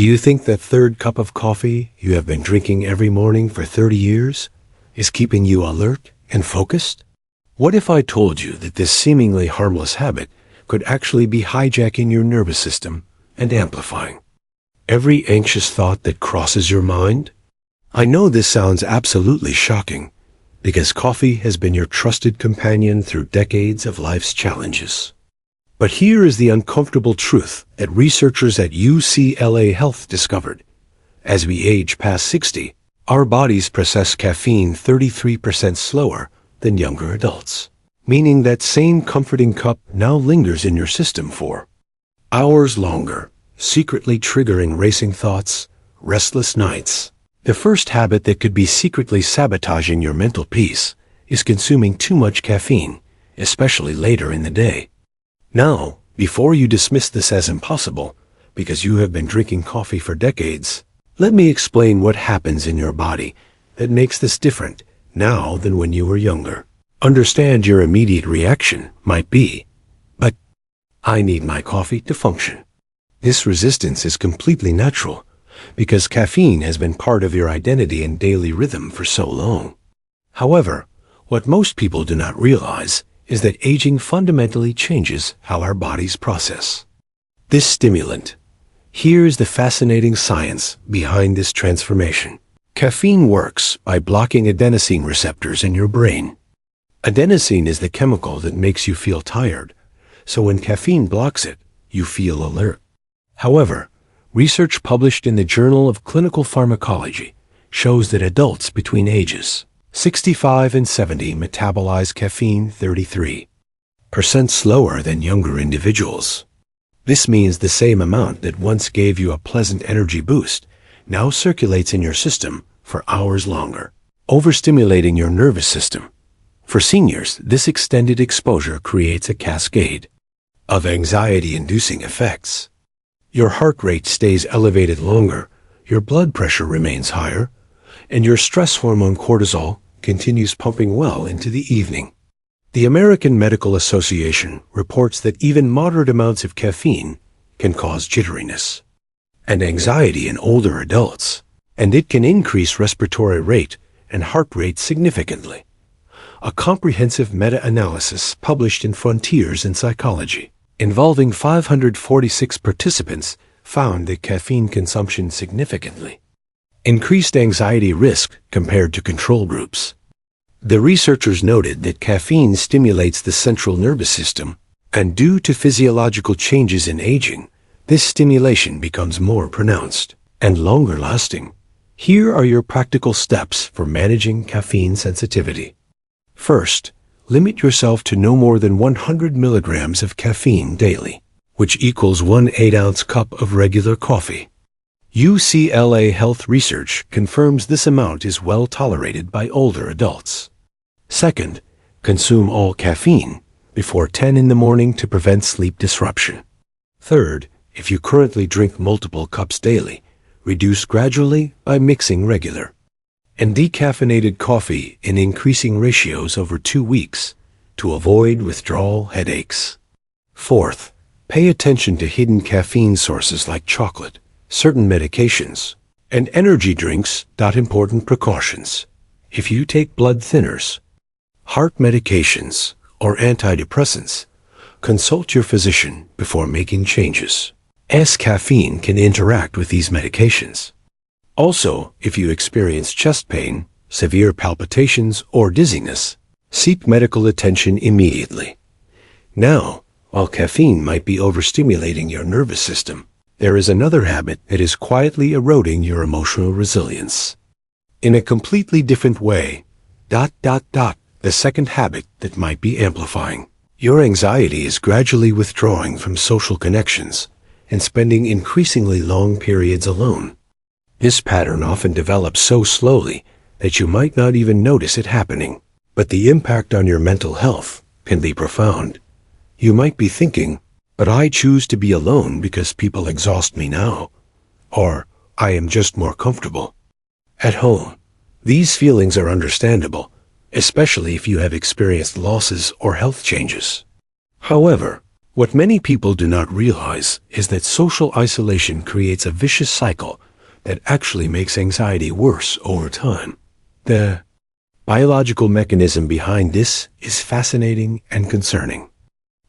you think that third cup of coffee you have been drinking every morning for 30 years is keeping you alert and focused? What if I told you that this seemingly harmless habit could actually be hijacking your nervous system and amplifying every anxious thought that crosses your mind? I know this sounds absolutely shocking, because coffee has been your trusted companion through decades of life's challenges. But here is the uncomfortable truth that researchers at UCLA Health discovered. As we age past 60, our bodies process caffeine 33% slower than younger adults, meaning that same comforting cup now lingers in your system for hours longer, secretly triggering racing thoughts, restless nights. The first habit that could be secretly sabotaging your mental peace is consuming too much caffeine, especially later in the day. Now, before you dismiss this as impossible, because you have been drinking coffee for decades, let me explain what happens in your body that makes this different now than when you were younger. Understand your immediate reaction might be, but I need my coffee to function. This resistance is completely natural, because caffeine has been part of your identity and daily rhythm for so long. However, what most people do not realize is that aging fundamentally changes how our bodies process this stimulant. Here's the fascinating science behind this transformation. Caffeine works by blocking adenosine receptors in your brain. Adenosine is the chemical that makes you feel tired, so when caffeine blocks it, you feel alert. However, research published in the Journal of Clinical Pharmacology shows that adults between ages 65 and 70 metabolize caffeine 33% slower than younger individuals. This means the same amount that once gave you a pleasant energy boost now circulates in your system for hours longer, overstimulating your nervous system. For seniors, this extended exposure creates a cascade of anxiety-inducing effects. Your heart rate stays elevated longer, your blood pressure remains higher, and your stress hormone cortisol continues pumping well into the evening. The American Medical Association reports that even moderate amounts of caffeine can cause jitteriness and anxiety in older adults, and it can increase respiratory rate and heart rate significantly. A comprehensive meta-analysis published in Frontiers in Psychology, involving 546 participants, found that caffeine consumption significantly increased anxiety risk compared to control groups. The researchers noted that caffeine stimulates the central nervous system, and due to physiological changes in aging, this stimulation becomes more pronounced and longer lasting. Here are your practical steps for managing caffeine sensitivity. First, limit yourself to no more than 100 milligrams of caffeine daily, which equals 1 8-ounce cup of regular coffee. UCLA Health research confirms this amount is well tolerated by older adults. Second, consume all caffeine before 10 in the morning to prevent sleep disruption. Third, if you currently drink multiple cups daily, reduce gradually by mixing regular and decaffeinated coffee in increasing ratios over 2 weeks to avoid withdrawal headaches. Fourth, pay attention to hidden caffeine sources like chocolate, certain medications, and energy drinks. Important precautions. If you take blood thinners, heart medications, or antidepressants, consult your physician before making changes, as caffeine can interact with these medications. Also, if you experience chest pain, severe palpitations, or dizziness, seek medical attention immediately. Now, while caffeine might be overstimulating your nervous system, there is another habit that is quietly eroding your emotional resilience in a completely different way. The second habit that might be amplifying your anxiety is gradually withdrawing from social connections and spending increasingly long periods alone. This pattern often develops so slowly that you might not even notice it happening, but the impact on your mental health can be profound. You might be thinking, but I choose to be alone because people exhaust me now, or I am just more comfortable at home. These feelings are understandable, especially if you have experienced losses or health changes. However, What many people do not realize is that social isolation creates a vicious cycle that actually makes anxiety worse over time. The biological mechanism behind this is fascinating and concerning.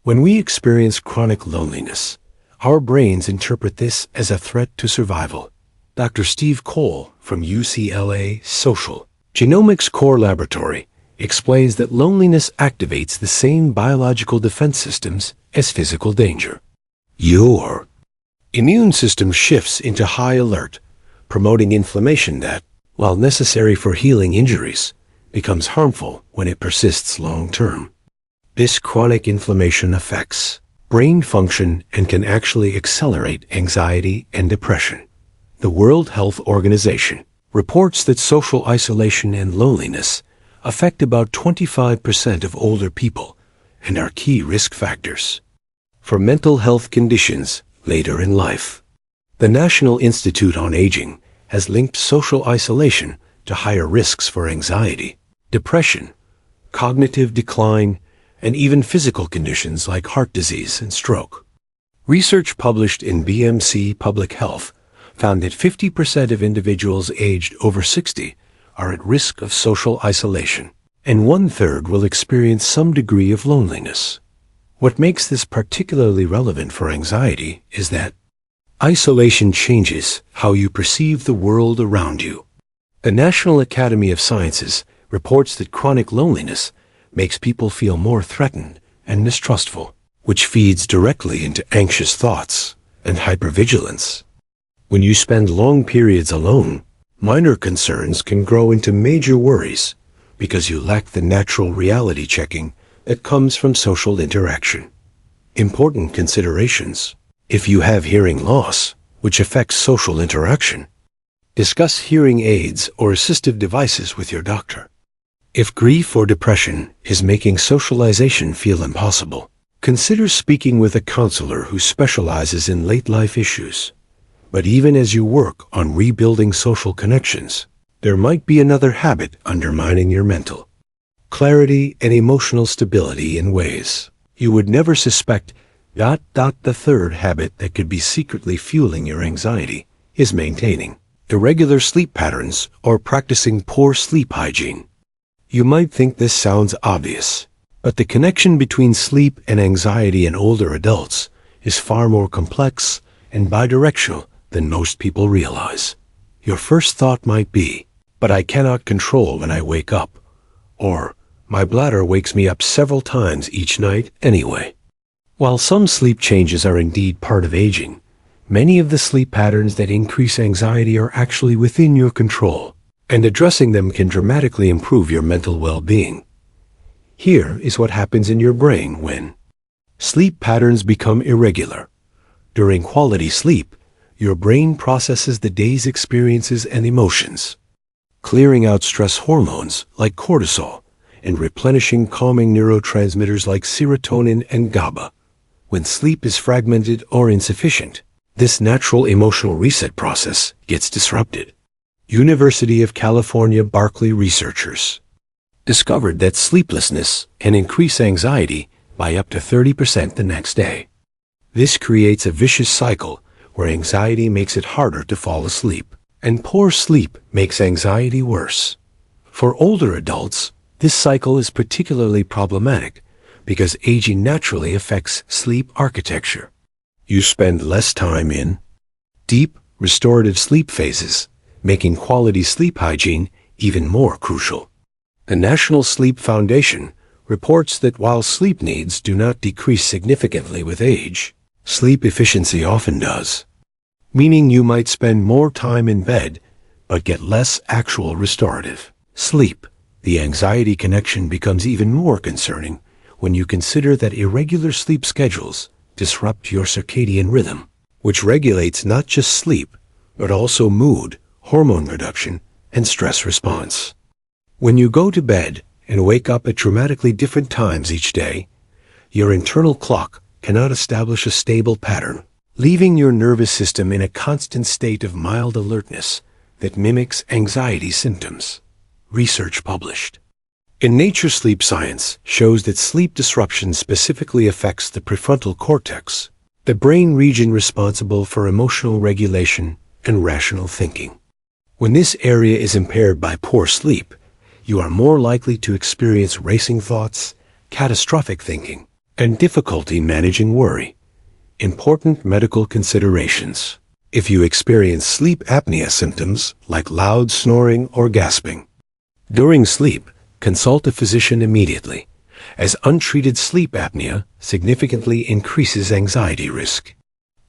When we experience chronic loneliness, our brains interpret this as a threat to survival. Dr. Steve Cole from UCLA Social Genomics Core Laboratory explains that loneliness activates the same biological defense systems as physical danger. Your immune system shifts into high alert, promoting inflammation that, while necessary for healing injuries, becomes harmful when it persists long-term. This chronic inflammation affects brain function and can actually accelerate anxiety and depression. The World Health Organization reports that social isolation and loneliness affect about 25% of older people and are key risk factors for mental health conditions later in life. The National Institute on Aging has linked social isolation to higher risks for anxiety, depression, cognitive decline, and even physical conditions like heart disease and stroke. Research published in BMC Public Health found that 50% of individuals aged over 60 are at risk of social isolation, and 1/3 will experience some degree of loneliness. What makes this particularly relevant for anxiety is that isolation changes how you perceive the world around you. The National Academy of Sciences reports that chronic loneliness makes people feel more threatened and mistrustful, which feeds directly into anxious thoughts and hypervigilance. When you spend long periods alone, minor concerns can grow into major worries because you lack the natural reality checking that comes from social interaction. Important considerations. If you have hearing loss, which affects social interaction, discuss hearing aids or assistive devices with your doctor. If grief or depression is making socialization feel impossible, consider speaking with a counselor who specializes in late-life issues. But even as you work on rebuilding social connections, there might be another habit undermining your mental clarity and emotional stability in ways you would never suspect. The third habit that could be secretly fueling your anxiety is maintaining irregular sleep patterns or practicing poor sleep hygiene. You might think this sounds obvious, but the connection between sleep and anxiety in older adults is far more complex and bidirectional than most people realize. Your first thought might be, "But I cannot control when I wake up," or "My bladder wakes me up several times each night anyway." While some sleep changes are indeed part of aging, many of the sleep patterns that increase anxiety are actually within your control, and addressing them can dramatically improve your mental well-being. Here is what happens in your brain when sleep patterns become irregular. During quality sleep, your brain processes the day's experiences and emotions, clearing out stress hormones like cortisol and replenishing calming neurotransmitters like serotonin and GABA. When sleep is fragmented or insufficient, this natural emotional reset process gets disrupted. University of California, Berkeley researchers discovered that sleeplessness can increase anxiety by up to 30% the next day. This creates a vicious cycle where anxiety makes it harder to fall asleep, and poor sleep makes anxiety worse. For older adults, this cycle is particularly problematic because aging naturally affects sleep architecture. You spend less time in deep, restorative sleep phases, making quality sleep hygiene even more crucial. The National Sleep Foundation reports that while sleep needs do not decrease significantly with age, sleep efficiency often does, meaning you might spend more time in bed but get less actual restorative sleep. The anxiety connection becomes even more concerning when you consider that irregular sleep schedules disrupt your circadian rhythm, which regulates not just sleep, but also mood, hormone production, and stress response. When you go to bed and wake up at dramatically different times each day, your internal clock cannot establish a stable pattern, leaving your nervous system in a constant state of mild alertness that mimics anxiety symptoms. Research published In Nature, sleep science shows that sleep disruption specifically affects the prefrontal cortex, the brain region responsible for emotional regulation and rational thinking. When this area is impaired by poor sleep, you are more likely to experience racing thoughts, catastrophic thinking, and difficulty managing worry. Important medical considerations. If you experience sleep apnea symptoms like loud snoring or gasping during sleep, consult a physician immediately, as untreated sleep apnea significantly increases anxiety risk.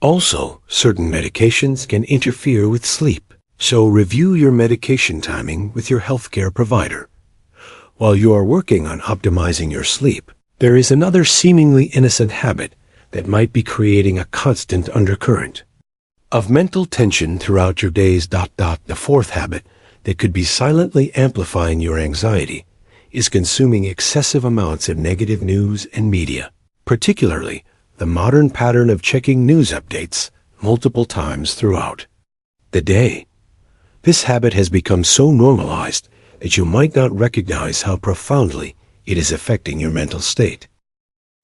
Also, certain medications can interfere with sleep, so review your medication timing with your healthcare provider. While you are working on optimizing your sleep, there is another seemingly innocent habit that might be creating a constant undercurrent of mental tension throughout your days. The fourth habit that could be silently amplifying your anxiety is consuming excessive amounts of negative news and media, particularly the modern pattern of checking news updates multiple times throughout the day. This habit has become so normalized that you might not recognize how profoundly it is affecting your mental state.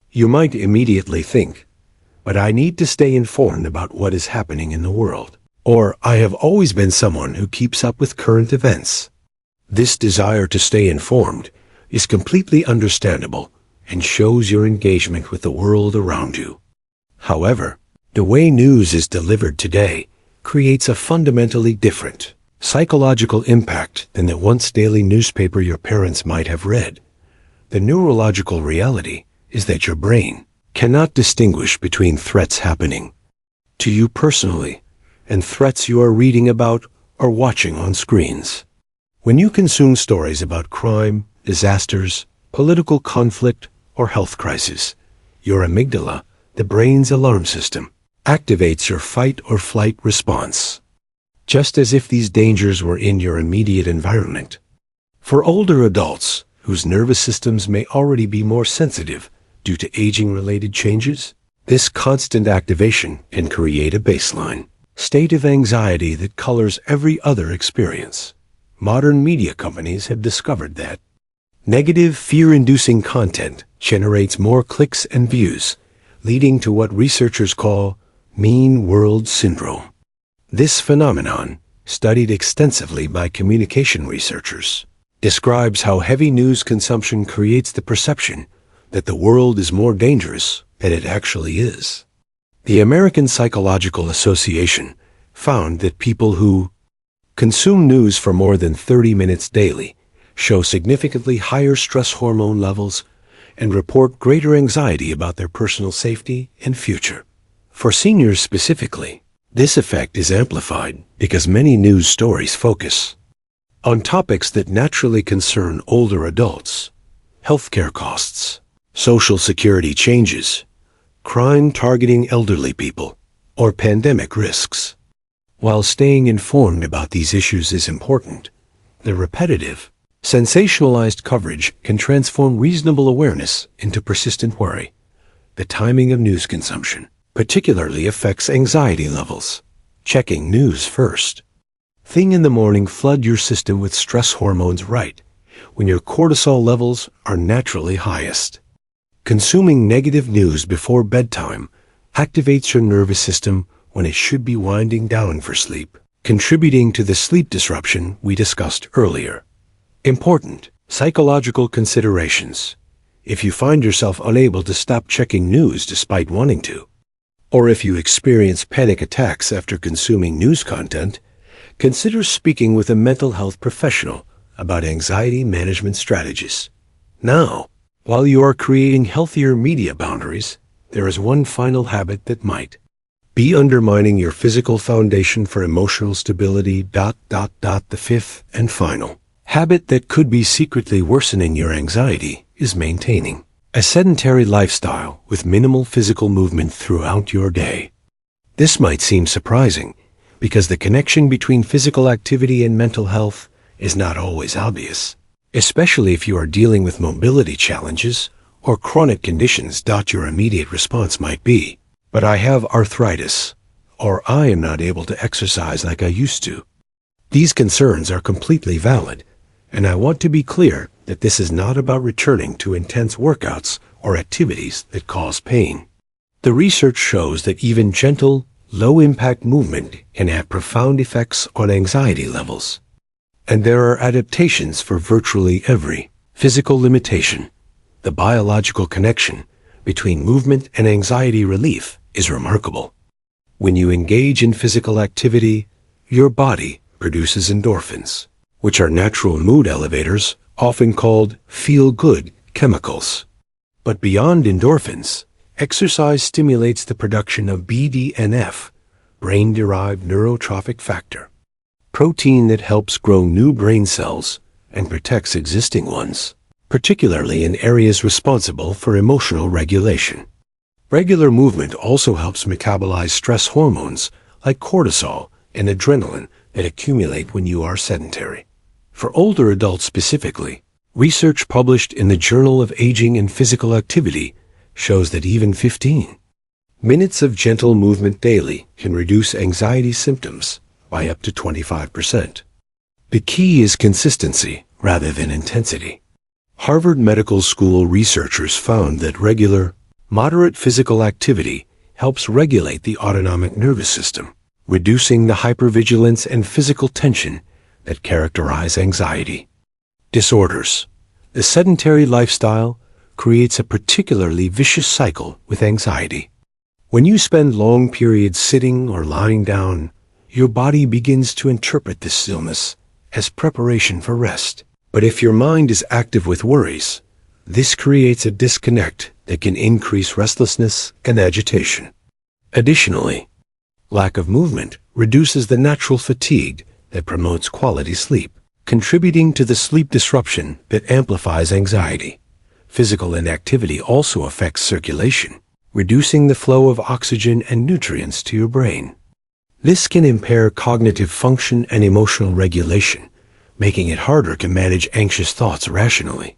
You might immediately think, but I need to stay informed about what is happening in the world, or I have always been someone who keeps up with current events. This desire to stay informed is completely understandable and shows your engagement with the world around you. However, the way news is delivered today creates a fundamentally different psychological impact than the once daily newspaper your parents might have read. The neurological reality is that your brain cannot distinguish between threats happening to you personally and threats you are reading about or watching on screens. When you consume stories about crime, disasters, political conflict, or health crisis, your amygdala, the brain's alarm system, activates your fight or flight response, just as if these dangers were in your immediate environment. For older adults whose nervous systems may already be more sensitive due to aging-related changes, this constant activation can create a baseline state of anxiety that colors every other experience. Modern media companies have discovered that negative, fear-inducing content generates more clicks and views, leading to what researchers call mean world syndrome. This phenomenon, studied extensively by communication researchers, describes how heavy news consumption creates the perception that the world is more dangerous than it actually is. The American Psychological Association found that people who consume news for more than 30 minutes daily show significantly higher stress hormone levels and report greater anxiety about their personal safety and future. For seniors specifically, this effect is amplified because many news stories focus on topics that naturally concern older adults: healthcare costs, social security changes, crime targeting elderly people, or pandemic risks. While staying informed about these issues is important, the repetitive, sensationalized coverage can transform reasonable awareness into persistent worry. The timing of news consumption particularly affects anxiety levels. Checking news first thing in the morning flood your system with stress hormones right when your cortisol levels are naturally highest. Consuming negative news before bedtime activates your nervous system when it should be winding down for sleep, contributing to the sleep disruption we discussed earlier. Important psychological considerations. If you find yourself unable to stop checking news despite wanting to, or if you experience panic attacks after consuming news content, consider speaking with a mental health professional about anxiety management strategies. Now, while you are creating healthier media boundaries, there is one final habit that might be undermining your physical foundation for emotional stability. The fifth and final habit that could be secretly worsening your anxiety is maintaining a sedentary lifestyle with minimal physical movement throughout your day. This might seem surprising because the connection between physical activity and mental health is not always obvious, especially if you are dealing with mobility challenges or chronic conditions. Your immediate response might be, "But I have arthritis," or "I am not able to exercise like I used to." These concerns are completely valid, And I want to be clear that this is not about returning to intense workouts or activities that cause pain. The research shows that even gentle, low-impact movement can have profound effects on anxiety levels. And there are adaptations for virtually every physical limitation. The biological connection between movement and anxiety relief is remarkable. When you engage in physical activity, your body produces endorphins, which are natural mood elevators, often called feel-good chemicals. But beyond endorphins, exercise stimulates the production of BDNF, brain-derived neurotrophic factor, protein that helps grow new brain cells and protects existing ones, particularly in areas responsible for emotional regulation. Regular movement also helps metabolize stress hormones like cortisol and adrenaline that accumulate when you are sedentary. For older adults specifically, research published in the Journal of Aging and Physical Activity shows that even 15 minutes of gentle movement daily can reduce anxiety symptoms by up to 25%. The key is consistency rather than intensity. Harvard Medical School researchers found that regular, moderate physical activity helps regulate the autonomic nervous system, reducing the hypervigilance and physical tension that characterize anxiety disorders. The sedentary lifestyle creates a particularly vicious cycle with anxiety. When you spend long periods sitting or lying down, your body begins to interpret this stillness as preparation for rest. But if your mind is active with worries, this creates a disconnect that can increase restlessness and agitation. Additionally, lack of movement reduces the natural fatigue that promotes quality sleep, contributing to the sleep disruption that amplifies anxiety. Physical inactivity also affects circulation, reducing the flow of oxygen and nutrients to your brain. This can impair cognitive function and emotional regulation, making it harder to manage anxious thoughts rationally.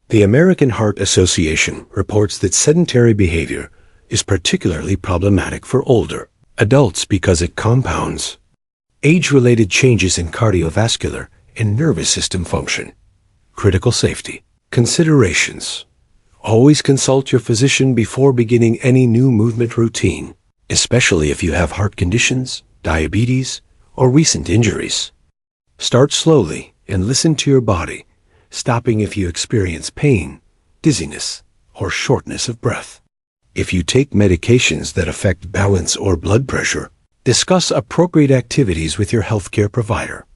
The American Heart Association reports that sedentary behavior is particularly problematic for older adults because it compounds age-related changes in cardiovascular and nervous system function. Critical safety considerations. Always consult your physician before beginning any new movement routine, especially if you have heart conditions, diabetes, or recent injuries. Start slowly and listen to your body, stopping if you experience pain, dizziness, or shortness of breath. If you take medications that affect balance or blood pressure, discuss appropriate activities with your healthcare provider.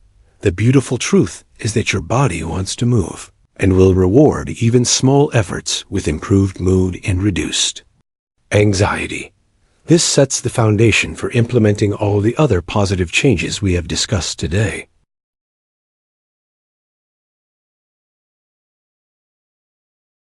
The beautiful truth is that your body wants to move and will reward even small efforts with improved mood and reduced anxiety. This sets the foundation for implementing all the other positive changes we have discussed today.